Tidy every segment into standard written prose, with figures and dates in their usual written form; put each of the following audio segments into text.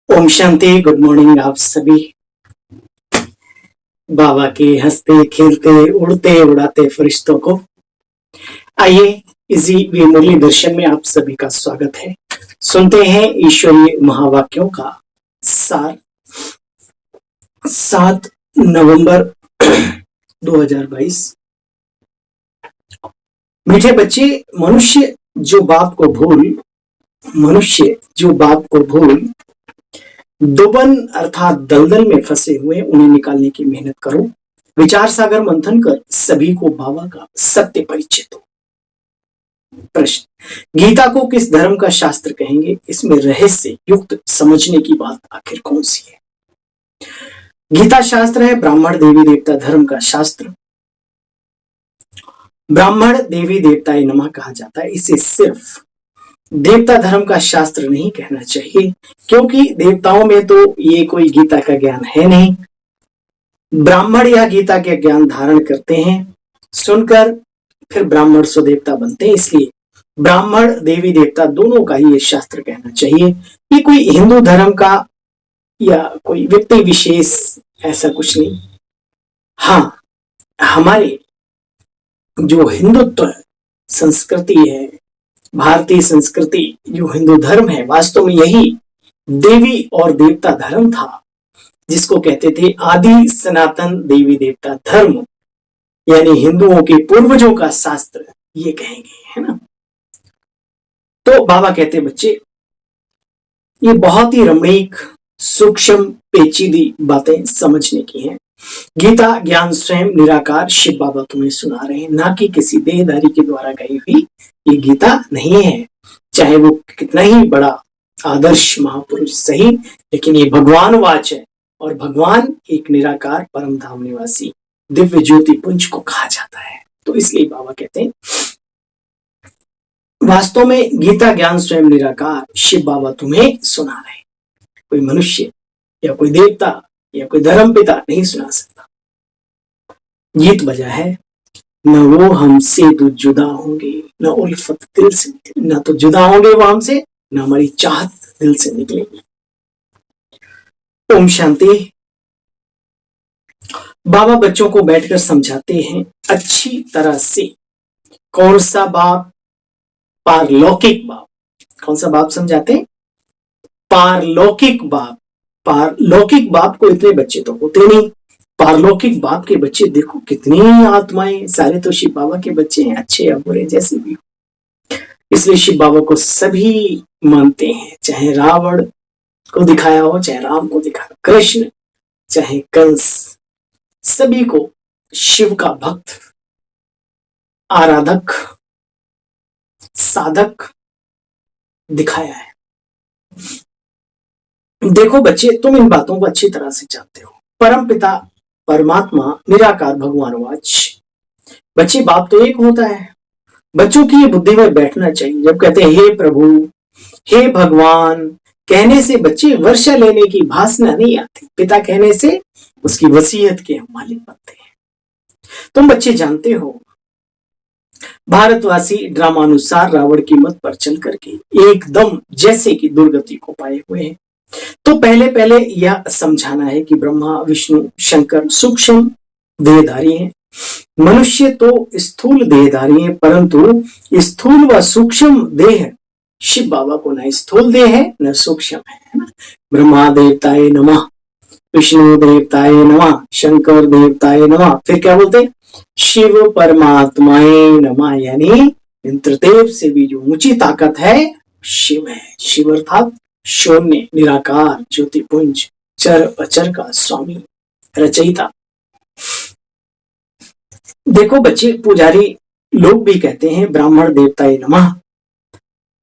Om Shanti. Good morning आप सभी। बाबा के हंसते खेलते उड़ते उड़ाते फरिश्तों को आइए इसी विमूल्य दर्शन में आप सभी का स्वागत है। सुनते हैं ईश्वरीय महावाक्यों का सार 7 नवंबर 2022। मीठे बच्चे, मनुष्य जो बाप को भूल दुबन अर्थात दलदल में फंसे हुए उन्हें निकालने की मेहनत करो। विचार सागर मंथन कर सभी को बाबा का सत्य परिचित हो। प्रश्न, गीता को किस धर्म का शास्त्र कहेंगे? इसमें रहस्य युक्त समझने की बात आखिर कौन सी है? गीता शास्त्र है ब्राह्मण देवी देवता धर्म का शास्त्र। ब्राह्मण देवी देवताए नमः कहा जाता है। इसे सिर्फ देवता धर्म का शास्त्र नहीं कहना चाहिए, क्योंकि देवताओं में तो ये कोई गीता का ज्ञान है नहीं। ब्राह्मण या गीता के ज्ञान धारण करते हैं, सुनकर फिर ब्राह्मण सो देवता बनते हैं। इसलिए ब्राह्मण देवी देवता दोनों का ही ये शास्त्र कहना चाहिए। ये कोई हिंदू धर्म का या कोई व्यक्ति विशेष ऐसा कुछ नहीं। हाँ, हमारे जो हिंदुत्व संस्कृति है, भारतीय संस्कृति जो हिंदू धर्म है, वास्तव में यही देवी और देवता धर्म था, जिसको कहते थे आदि सनातन देवी देवता धर्म, यानी हिंदुओं के पूर्वजों का शास्त्र ये कहेंगे, है ना। तो बाबा कहते बच्चे, ये बहुत ही रमणीक सूक्ष्म पेचीदी बातें समझने की हैं। गीता ज्ञान स्वयं निराकार शिव बाबा तुम्हें सुना रहे हैं, ना कि किसी देहधारी के द्वारा गई हुई ये गीता नहीं है। चाहे वो कितना ही बड़ा आदर्श महापुरुष सही, लेकिन ये भगवान वाच है, और भगवान एक निराकार परम धाम निवासी दिव्य ज्योति पुंज को कहा जाता है। तो इसलिए बाबा कहते हैं वास्तव में गीता ज्ञान स्वयं निराकार शिव बाबा तुम्हें सुना रहे हैं। कोई मनुष्य या कोई देवता या कोई धर्म पिता नहीं सुना सकता। गीत बजा है, न वो हमसे तो जुदा होंगे, न उल्फत दिल से, न तो जुदा होंगे वो हमसे, न हमारी चाहत दिल से निकलेगी। ओम शांति। बाबा बच्चों को बैठकर समझाते हैं अच्छी तरह से। कौन सा बाप? पारलौकिक बाप। कौन सा बाप समझाते हैं? पारलौकिक बाप। पारलौकिक बाप को इतने बच्चे तो होते नहीं। पारलौकिक बाप के बच्चे देखो कितनी आत्माएं, सारे तो शिव बाबा के बच्चे हैं, अच्छे या बुरे जैसे भी हो। इसलिए शिव बाबा को सभी मानते हैं, चाहे रावण को दिखाया हो, चाहे राम को दिखाया, कृष्ण चाहे कंस, सभी को शिव का भक्त, आराधक, साधक दिखाया है। देखो बच्चे, तुम इन बातों को अच्छी तरह से जानते हो। परम पिता परमात्मा निराकार भगवान वाच। बच्चे, बाप तो एक होता है। बच्चों की ये बुद्धि में बैठना चाहिए। जब कहते हैं हे प्रभु, हे भगवान, कहने से बच्चे वर्षा लेने की भासना नहीं आती। पिता कहने से उसकी वसीयत के हम मालिक बनते हैं। तुम बच्चे जानते हो, भारतवासी ड्रामानुसार रावण की मत पर चल करके एकदम जैसे कि दुर्गति को पाए हुए हैं। तो पहले यह समझाना है कि ब्रह्मा विष्णु शंकर सूक्ष्म देहधारी हैं। मनुष्य तो स्थूल देहधारी है, परंतु स्थूल व सूक्ष्म देह शिव बाबा को न स्थूल देह है न सूक्ष्म है ना। ब्रह्मा देवताए नमः, विष्णु देवताए नमः, शंकर देवताए नमः, फिर क्या बोलते हैं? शिव परमात्माए नमः, यानी इंद्रदेव से भी जो ऊंची ताकत है शिव है। शिव अर्थात शून्य, निराकार, ज्योतिपुंज, चर अचर का स्वामी, रचयिता। देखो बच्चे, पुजारी लोग भी कहते हैं ब्राह्मण देवताए नमः,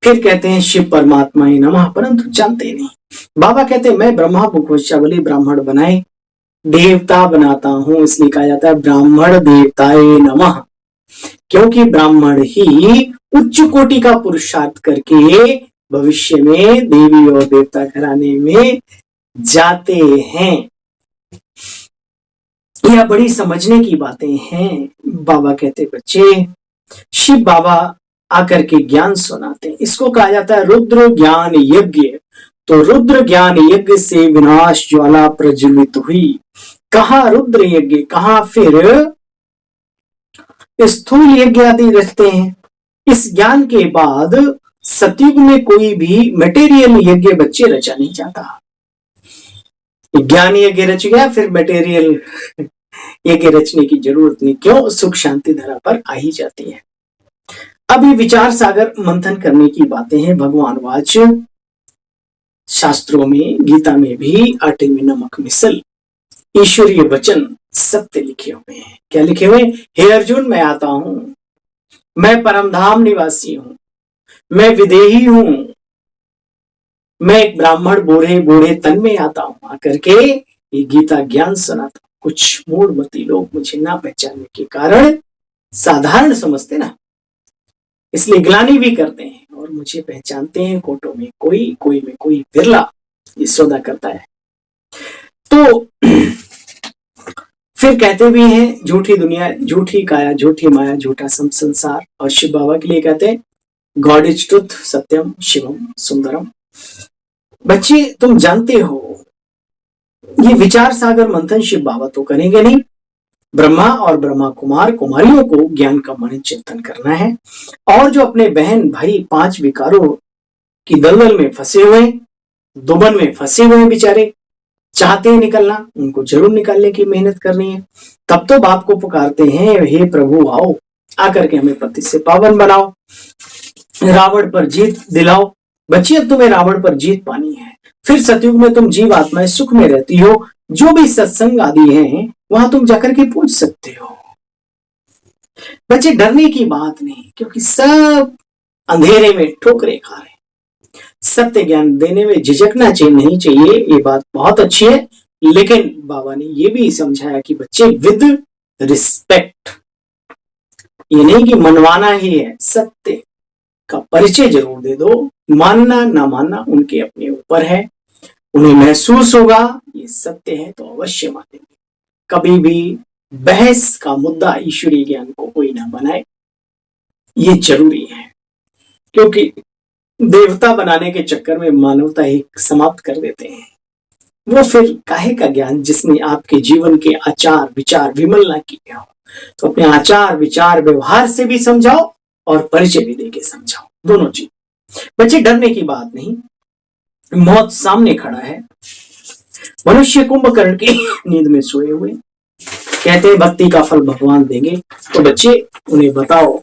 फिर कहते हैं शिव परमात्माए नमः, परंतु जानते नहीं। बाबा कहते हैं मैं ब्रह्मा मुखवंशावली ब्राह्मण बनाए देवता बनाता हूं, इसलिए कहा जाता है ब्राह्मण देवताए नमः, क्योंकि ब्राह्मण ही उच्च कोटि का पुरुषार्थ करके भविष्य में देवी और देवता घराने में जाते हैं। यह बड़ी समझने की बातें हैं। बाबा कहते बच्चे, शिव बाबा आकर के ज्ञान सुनाते हैं। इसको कहा जाता है रुद्र ज्ञान यज्ञ। तो रुद्र ज्ञान यज्ञ से विनाश ज्वाला प्रज्वलित हुई। कहाँ रुद्र यज्ञ, कहाँ फिर स्थूल यज्ञ आदि रखते हैं। इस ज्ञान के बाद सतयुग में कोई भी मटेरियल यज्ञ बच्चे रचा नहीं जाता। ज्ञान यज्ञ रच गया, फिर मटेरियल यज्ञ रचने की जरूरत नहीं। क्यों? सुख शांति धरा पर आ ही जाती है। अब ये विचार सागर मंथन करने की बातें हैं। भगवान वाच शास्त्रों में, गीता में भी आटे में नमक मिसल ईश्वरीय वचन सत्य लिखे हुए हैं। क्या लिखे हुए? हे अर्जुन, मैं आता हूं, मैं परमधाम निवासी हूं, मैं विदेही हूं, मैं एक ब्राह्मण बूढ़े बूढ़े तन में आता हूं, आकर के ये गीता ज्ञान सुनाता। कुछ मूढ़मती लोग मुझे ना पहचानने के कारण साधारण समझते ना, इसलिए ग्लानि भी करते हैं और मुझे पहचानते हैं। कोटों में कोई, कोई में कोई बिरला ये सौदा करता है। तो फिर कहते भी हैं झूठी दुनिया, झूठी काया, झूठी माया, झूठा संसार। और शिव बाबा के लिए कहते हैं गॉड इज ट्रुथ, सत्यम शिवम सुंदरम। बच्चे तुम जानते हो ये विचार सागर मंथन शिव बाबा तो करेंगे नहीं, ब्रह्मा और ब्रह्मा कुमार कुमारियों को ज्ञान का मनन चिंतन करना है। और जो अपने बहन भाई 5 विकारों की दलदल में फंसे हुए, दुबन में फंसे हुए बेचारे, चाहते हैं निकलना, उनको जरूर निकालने की मेहनत करनी है। तब तो बाप को पुकारते हैं, हे प्रभु आओ, आकर के हमें पति से पावन बनाओ, रावण पर जीत दिलाओ। बच्चे अब तुम्हें रावण पर जीत पानी है। फिर सतयुग में तुम जीव आत्माएं सुख में रहती हो, जो भी सत्संग आदि हैं वहां तुम जाकर के पूछ सकते हो। बच्चे डरने की बात नहीं, क्योंकि सब अंधेरे में ठोकरे खा रहे हैं। सत्य ज्ञान देने में झिझकना नहीं चाहिए, ये बात बहुत अच्छी है। लेकिन बाबा ने ये भी समझाया कि बच्चे विद रिस्पेक्ट, ये नहीं कि मनवाना ही है, सत्य का परिचय जरूर दे दो। मानना ना मानना उनके अपने ऊपर है, उन्हें महसूस होगा ये सत्य है तो अवश्य मानेंगे। कभी भी बहस का मुद्दा ईश्वरीय ज्ञान को कोई ना बनाए, ये जरूरी है। क्योंकि देवता बनाने के चक्कर में मानवता ही समाप्त कर देते हैं। वो फिर काहे का ज्ञान जिसमें आपके जीवन के आचार विचार विमल ना किए हो। तो अपने आचार विचार व्यवहार से भी समझाओ और परिचय भी देके समझाओ, दोनों चीज। बच्चे डरने की बात नहीं, मौत सामने खड़ा है। मनुष्य कुंभकर्ण की नींद में सोए हुए, कहते हैं भक्ति का फल भगवान देंगे। तो बच्चे उन्हें बताओ,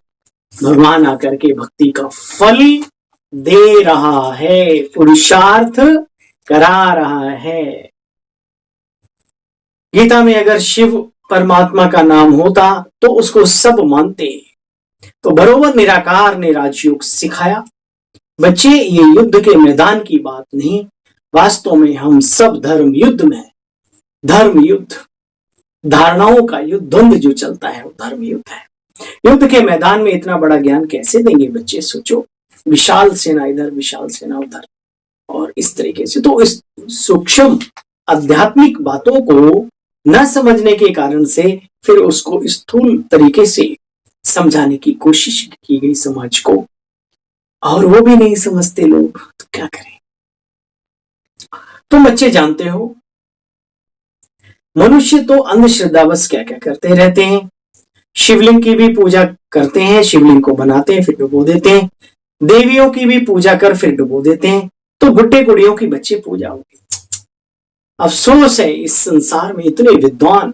भगवान आकर के भक्ति का फल दे रहा है, पुरुषार्थ करा रहा है। गीता में अगर शिव परमात्मा का नाम होता तो उसको सब मानते, तो बरोबर निराकार ने राजयोग सिखाया। बच्चे ये युद्ध के मैदान की बात नहीं, वास्तव में हम सब धर्म युद्ध में, धर्म युद्ध, धारणाओं का युद्ध, द्वंद्व जो चलता है वो धर्म युद्ध है। युद्ध के मैदान में इतना बड़ा ज्ञान कैसे देंगे बच्चे? सोचो, विशाल सेना इधर, विशाल सेना उधर, और इस तरीके से। तो इस सूक्ष्म आध्यात्मिक बातों को न समझने के कारण से फिर उसको स्थूल तरीके से समझाने की कोशिश की गई समाज को, और वो भी नहीं समझते लोग, तो क्या करें? तुम बच्चे जानते हो मनुष्य तो अंधश्रद्धावश क्या क्या करते रहते हैं। शिवलिंग की भी पूजा करते हैं, शिवलिंग को बनाते हैं फिर डुबो देते हैं, देवियों की भी पूजा कर फिर डुबो देते हैं। तो गुड्डे गुड़ियों की बच्चे पूजा होगी। अफसोस है इस संसार में इतने विद्वान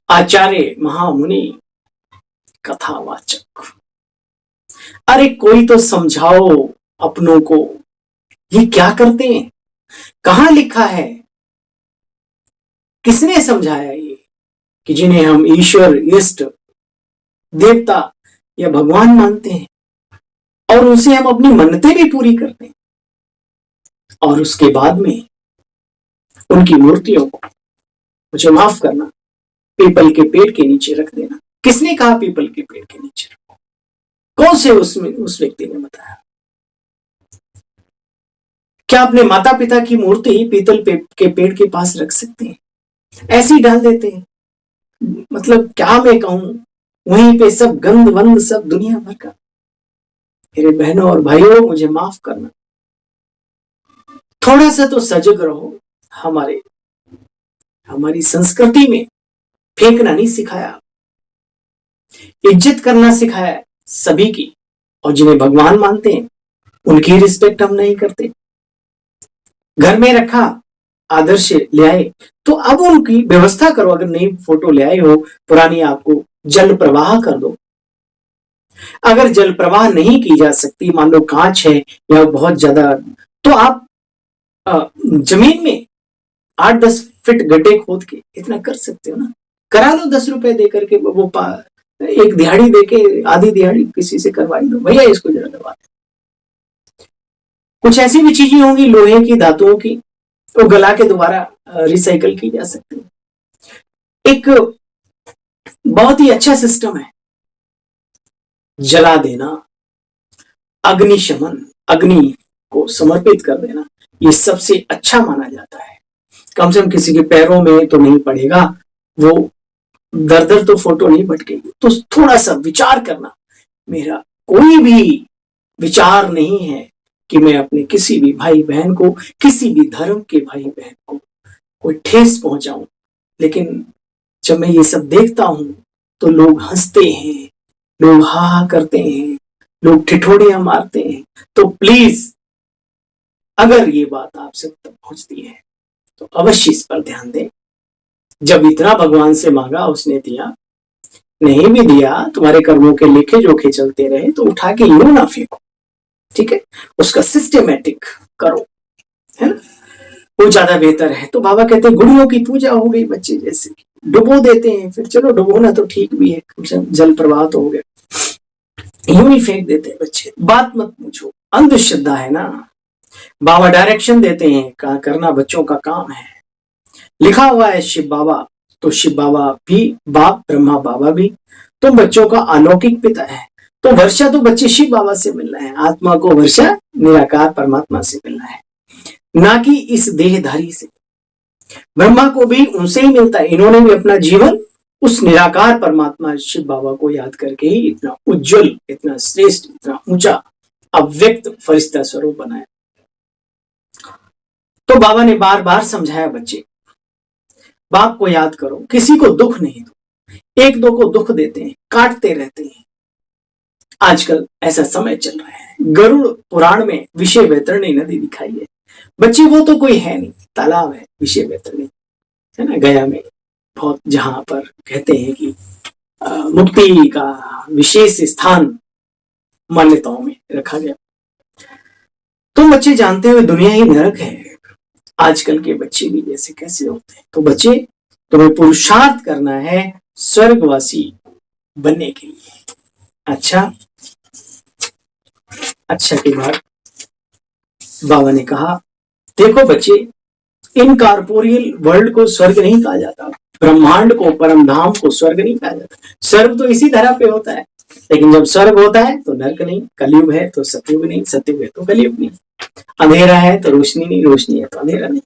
आचार्य महामुनि कथावाचक, अरे कोई तो समझाओ अपनों को, ये क्या करते हैं? कहां लिखा है? किसने समझाया ये कि जिन्हें हम ईश्वर, इष्ट देवता या भगवान मानते हैं और उनसे हम अपनी मन्नतें भी पूरी करते हैं, और उसके बाद में उनकी मूर्तियों को, मुझे माफ करना, पीपल के पेड़ के नीचे रख देना। किसने कहा पीपल के पेड़ के नीचे रखो? कौन से उस व्यक्ति ने बताया? क्या अपने माता पिता की मूर्ति पीतल के पेड़ के पास रख सकते हैं? ऐसे ही डाल देते हैं। मतलब क्या मैं कहूं, वहीं पे सब गंद वंद सब दुनिया भर का। मेरे बहनों और भाइयों, मुझे माफ करना, थोड़ा सा तो सजग रहो। हमारी संस्कृति में फेंकना नहीं सिखाया, इज्जत करना सिखाया सभी की, और जिन्हें भगवान मानते हैं उनकी रिस्पेक्ट हम नहीं करते। घर में रखा, आदर्श ले आए तो अब उनकी व्यवस्था करो। अगर नई फोटो ले आए हो पुरानी, आपको जल प्रवाह कर दो। अगर जल प्रवाह नहीं की जा सकती, मान लो कांच है या बहुत ज्यादा, तो आप जमीन में 8-10 फीट गड्ढे खोद के इतना कर सकते हो ना। करा लो 10 रुपए दे करके, वो एक दिहाड़ी देके, आधी दिहाड़ी किसी से करवाई दो, भैया इसको जरा दबा। कुछ ऐसी भी चीजें होंगी लोहे की, धातुओं की, वो गला के दोबारा रिसाइकल की जा सकती है। एक बहुत ही अच्छा सिस्टम है जला देना, अग्निशमन, अग्नि को समर्पित कर देना, ये सबसे अच्छा माना जाता है। कम से कम किसी के पैरों में तो नहीं पड़ेगा, वो दर दर तो फोटो नहीं भटकेगी। तो थोड़ा सा विचार करना। मेरा कोई भी विचार नहीं है कि मैं अपने किसी भी भाई बहन को, किसी भी धर्म के भाई बहन को कोई ठेस पहुंचाऊं, लेकिन जब मैं ये सब देखता हूं तो लोग हंसते हैं, लोग हा हा करते हैं, लोग ठिठोड़ियां मारते हैं। तो प्लीज, अगर ये बात आपसे तक पहुंचती है तो अवश्य इस पर ध्यान दें। जब इतना भगवान से मांगा, उसने दिया। नहीं भी दिया, तुम्हारे कर्मों के लेखे जोखे चलते रहे, तो उठा के यूं ना फेंको, ठीक है, उसका सिस्टमेटिक करो, है ना, वो ज्यादा बेहतर है। तो बाबा कहते हैं गुड़ियों की पूजा हो गई, बच्चे जैसे डुबो देते हैं, फिर चलो डुबोना तो ठीक भी है, जल प्रवाह तो हो गया, यूं ही फेंक देते हैं बच्चे। बात मत पूछो, अंधश्रद्धा है ना। बाबा डायरेक्शन देते हैं, क्या करना बच्चों का काम है। लिखा हुआ है शिव बाबा, तो शिव बाबा भी बाप, ब्रह्मा बाबा भी, तो बच्चों का अलौकिक पिता है। तो वर्षा तो बच्चे शिव बाबा से मिलना है, आत्मा को वर्षा निराकार परमात्मा से मिलना है, ना कि इस देहधारी से। ब्रह्मा को भी उनसे ही मिलता है, इन्होंने भी अपना जीवन उस निराकार परमात्मा शिव बाबा को याद करके ही इतना उज्जवल, इतना श्रेष्ठ, इतना ऊंचा अव्यक्त फरिश्ता स्वरूप बनाया। तो बाबा ने बार बार समझाया, बच्चे बाप को याद करो, किसी को दुख नहीं दो। एक दो को दुख देते हैं, काटते रहते हैं। आजकल ऐसा समय चल रहा है। गरुड़ पुराण में विषय वैतरणी नदी दिखाई है। बच्चे वो तो कोई है नहीं, तालाब है विषय वैतरणी, है ना, गया में बहुत, जहां पर कहते हैं कि मुक्ति का विशेष स्थान मान्यताओं में रखा गया। तो बच्चे जानते हुए दुनिया ही नरक है। आजकल के बच्चे भी जैसे कैसे होते हैं। तो बच्चे, तुम्हें पुरुषार्थ करना है स्वर्गवासी बनने के लिए। अच्छा के बाद बाबा ने कहा, देखो बच्चे, इन कॉर्पोरियल वर्ल्ड को स्वर्ग नहीं कहा जाता, ब्रह्मांड को, परम धाम को स्वर्ग नहीं कहा जाता। स्वर्ग तो इसी धरा पे होता है, लेकिन जब स्वर्ग होता है तो नरक नहीं, कलयुग है तो सतयुग नहीं, सतयुग है तो कलयुग नहीं, अंधेरा है तो रोशनी नहीं, रोशनी है तो अंधेरा नहीं।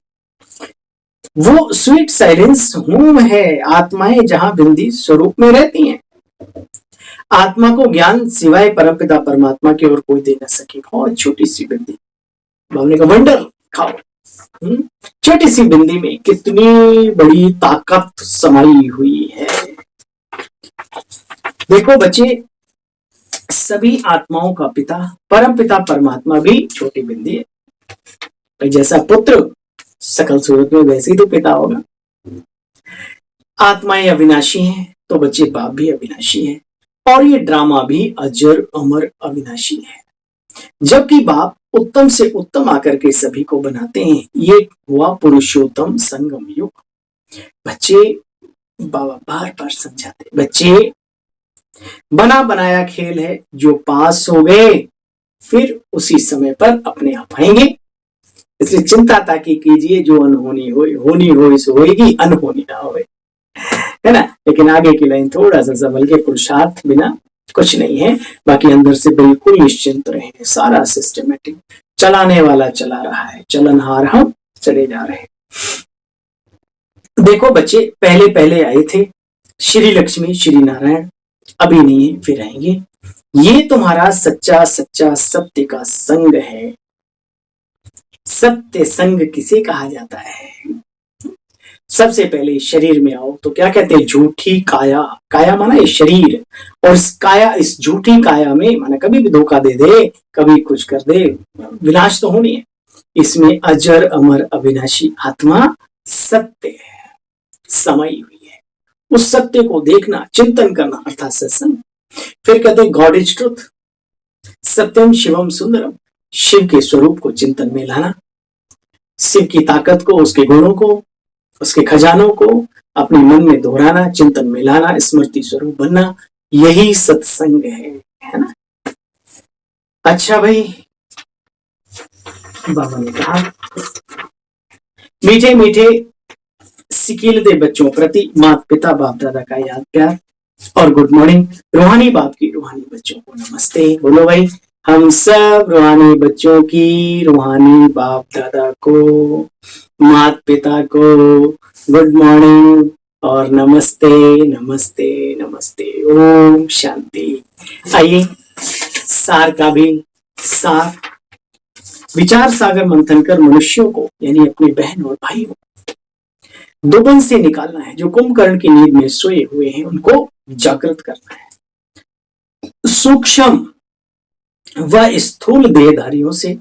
वो स्वीट साइलेंस होम है, आत्माएं जहां बिंदी स्वरूप में रहती हैं। आत्मा को ज्ञान सिवाय परमपिता परमात्मा की और कोई दे न सके। बहुत छोटी सी बिंदी, बाबा का वंडर खाओ। छोटी सी बिंदी में कितनी बड़ी ताकत समाई हुई है। देखो बच्चे, सभी आत्माओं का पिता परमपिता परमात्मा भी छोटी बिंदी है। जैसा पुत्र सकल सूरत में, वैसे ही तो पिता होगा। आत्माएं अविनाशी हैं, तो बच्चे बाप भी अविनाशी है, और ये ड्रामा भी अजर अमर अविनाशी है। जबकि बाप उत्तम से उत्तम आकर के सभी को बनाते हैं। ये हुआ पुरुषोत्तम संगम युग। बच्चे, बाबा बार बार समझाते, बच्चे बना बनाया खेल है, जो पास हो गए फिर उसी समय पर अपने आप आएंगे। इसलिए चिंता ताकि कीजिए, जो अनहोनी हो, होनी हो सो होएगी, अनहोनी ना होए, है ना। लेकिन आगे की लाइन थोड़ा सा संभल के, पुरुषार्थ बिना कुछ नहीं है। बाकी अंदर से बिल्कुल निश्चिंत रहे, सारा सिस्टमेटिक, चलाने वाला चला रहा है, चलनहार हम चले जा रहे हैं। देखो बच्चे, पहले पहले आए थे श्री लक्ष्मी श्री नारायण, अभी नहीं है, फिर आएंगे। ये तुम्हारा सच्चा सच्चा सत्य का संग है। सत्य संग किसे कहा जाता है? सबसे पहले शरीर में आओ तो क्या कहते हैं? झूठी काया। काया माना ये शरीर, और इस काया, इस झूठी काया में माना कभी भी धोखा दे दे, कभी कुछ कर दे, विनाश तो होनी है। इसमें अजर अमर अविनाशी आत्मा सत्य है, समाई हुई है। उस सत्य को देखना, चिंतन करना अर्थात सत्संग। फिर कहते हैं गॉड इज ट्रुथ, सत्यम शिवम सुंदरम, शिव के स्वरूप को चिंतन में लाना, शिव की ताकत को, उसके गुणों को, उसके खजानों को अपने मन में दोहराना, चिंतन में लाना, स्मृति स्वरूप बनना, यही सत्संग है ना। अच्छा भाई, बाबा ने कहा मीठे मीठे सिकीलते बच्चों प्रति माता पिता बाप दादा का याद प्यार और गुड मॉर्निंग। रूहानी बाप की रूहानी बच्चों को नमस्ते। बोलो भाई, हम सब रूहानी बच्चों की रूहानी बाप दादा को, माता पिता को गुड मॉर्निंग और नमस्ते नमस्ते नमस्ते। ओम शांति। आइए सार का भी सार, विचार सागर मंथन कर मनुष्यों को यानी अपने बहन और भाइयों दुबन से निकालना है। जो कुंभकर्ण की नींद में सोए हुए हैं उनको जागृत करना है। सूक्ष्म व स्थूल देहधारियों से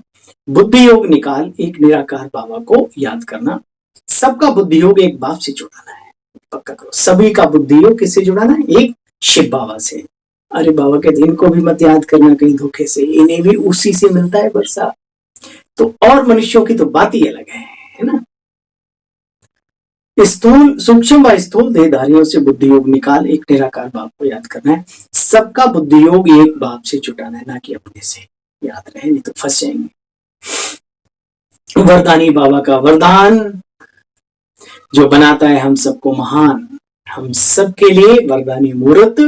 बुद्धि योग निकाल एक निराकार बाबा को याद करना। सबका बुद्धि योग एक बाप से जुड़ाना है, पक्का करो। सभी का बुद्धि योग किससे जुड़ाना है? एक शिव बाबा से। अरे बाबा कहते इनको भी मत याद करना कहीं धोखे से, इन्हें भी उसी से मिलता है बरसा। तो और मनुष्यों की तो बात ही अलग है ना। स्थूल सूक्ष्म व स्थूल देहधारियों से बुद्धि योग निकाल एक निराकार बाप को याद करना है। सबका बुद्धि योग एक बाप से जुटाना है, ना कि अपने से। याद रहे, नहीं तो फंस जाएंगे। वरदानी बाबा का वरदान जो बनाता है हम सबको महान, हम सबके लिए वरदानी मूर्त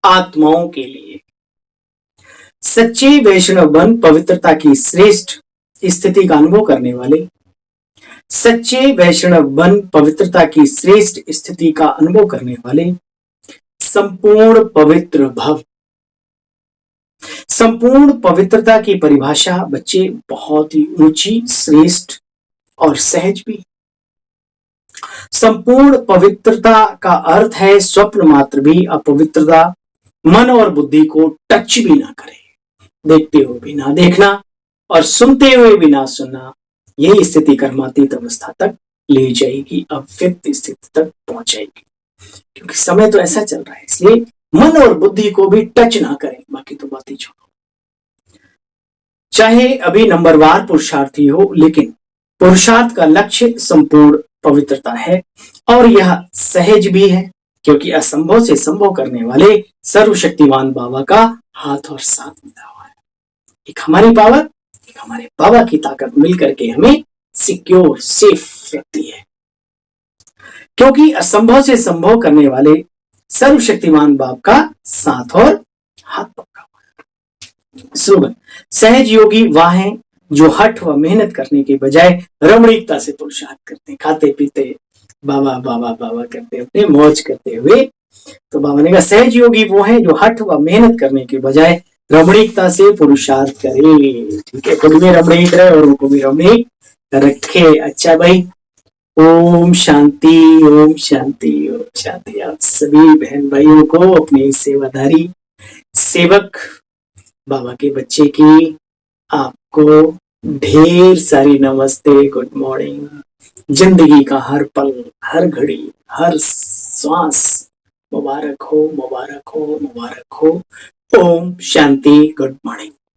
आत्माओं के लिए। सच्चे वैष्णव बन पवित्रता की श्रेष्ठ स्थिति का अनुभव करने वाले, सच्चे वैष्णव बन पवित्रता की श्रेष्ठ स्थिति का अनुभव करने वाले, संपूर्ण पवित्र भव। संपूर्ण पवित्रता की परिभाषा बच्चे बहुत ही ऊंची, श्रेष्ठ और सहज भी। संपूर्ण पवित्रता का अर्थ है स्वप्न मात्र भी अपवित्रता मन और बुद्धि को टच भी ना करे, देखते हुए भी ना देखना और सुनते हुए भी ना सुनना। यही स्थिति कर्मातीत अवस्था तक ले जाएगी, अव्यक्त स्थिति तक पहुंचाएगी। क्योंकि समय तो ऐसा चल रहा है, इसलिए मन और बुद्धि को भी टच ना करें। बाकी तो बात ही छोड़ो। चाहे अभी नंबरवार पुरुषार्थी हो, लेकिन पुरुषार्थ का लक्ष्य संपूर्ण पवित्रता है और यह सहज भी है, क्योंकि असंभव से संभव करने वाले सर्वशक्तिमान बाबा का हाथ और साथ मिला हुआ है। एक हमारी पावर, एक हमारे बाबा की ताकत मिलकर के हमें सिक्योर, सेफ रखती है। क्योंकि असंभव से संभव करने वाले सर्वशक्तिमान बाप का साथ और हाथ पकड़ा हुआ है। स्लोगन, सहज योगी वह है जो हठ व मेहनत करने के बजाय रमणीकता से पुरुषार्थ करते हैं। खाते पीते बाबा बाबा बाबा करते अपने मौज करते हुए। तो बाबा ने कहा सहज योगी वो है जो हठ व मेहनत करने के बजाय रमणीकता से पुरुषार्थ करे। ठीक है, खुद भी रमणीक रहे और उनको भी रमणीक रखे। अच्छा भाई, ओम शांति ओम शांति ओम शांति। आप सभी बहन भाइयों को, अपने सेवाधारी सेवक बाबा के बच्चे की आपको ढेर सारी नमस्ते, गुड मॉर्निंग। जिंदगी का हर पल, हर घड़ी, हर श्वास मुबारक हो, मुबारक हो, मुबारक हो। Om Shanti, good morning.